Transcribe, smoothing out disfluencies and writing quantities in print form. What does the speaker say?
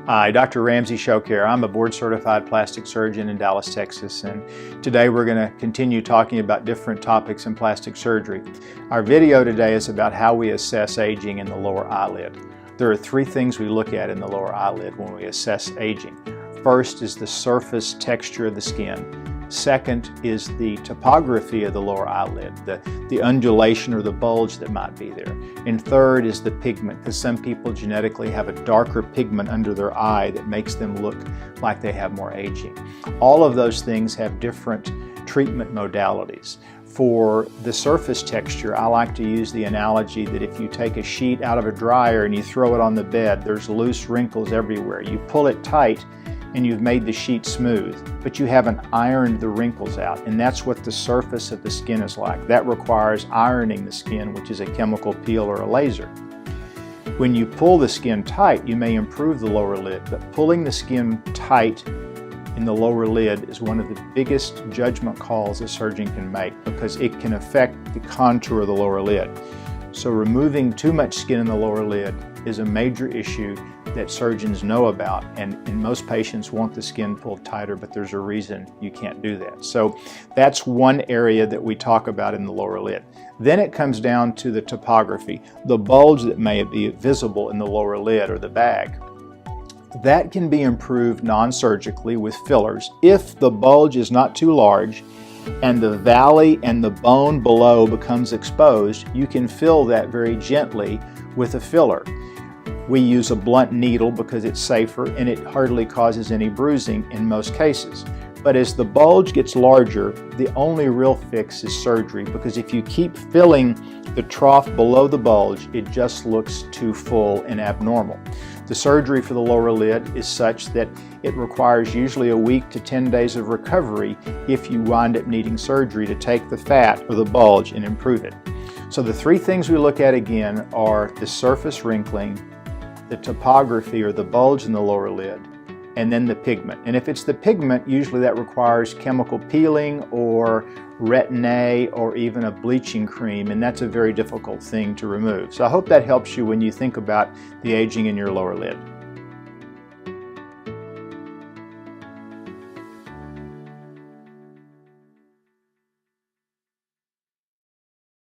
Hi, Dr. Ramsey Choucair. I'm a board-certified plastic surgeon in Dallas, Texas, and today we're going to continue talking about different topics in plastic surgery. Our video today is about how we assess aging in the lower eyelid. There are three things we look at in the lower eyelid when we assess aging. First is the surface texture of the skin. Second is the topography of the lower eyelid, the undulation or the bulge that might be there. And third is the pigment, because some people genetically have a darker pigment under their eye that makes them look like they have more aging. All of those things have different treatment modalities. For the surface texture, I like to use the analogy that if you take a sheet out of a dryer and you throw it on the bed, there's loose wrinkles everywhere. You pull it tight and you've made the sheet smooth, but you haven't ironed the wrinkles out, and that's what the surface of the skin is like. That requires ironing the skin, which is a chemical peel or a laser. When you pull the skin tight, you may improve the lower lid, but pulling the skin tight in the lower lid is one of the biggest judgment calls a surgeon can make, because it can affect the contour of the lower lid. So removing too much skin in the lower lid is a major issue that surgeons know about, and most patients want the skin pulled tighter, but there's a reason you can't do that. So that's one area that we talk about in the lower lid. Then it comes down to the topography, the bulge that may be visible in the lower lid or the bag. That can be improved non-surgically with fillers if the bulge is not too large and the valley and the bone below becomes exposed. You can fill that very gently with a filler. We use a blunt needle because it's safer and it hardly causes any bruising in most cases. But as the bulge gets larger, the only real fix is surgery, because if you keep filling the trough below the bulge, it just looks too full and abnormal. The surgery for the lower lid is such that it requires usually a week to 10 days of recovery if you wind up needing surgery to take the fat or the bulge and improve it. So the three things we look at again are the surface wrinkling, the topography or the bulge in the lower lid, and then the pigment. And if it's the pigment, usually that requires chemical peeling or retin-A or even a bleaching cream, and that's a very difficult thing to remove. So I hope that helps you when you think about the aging in your lower lid.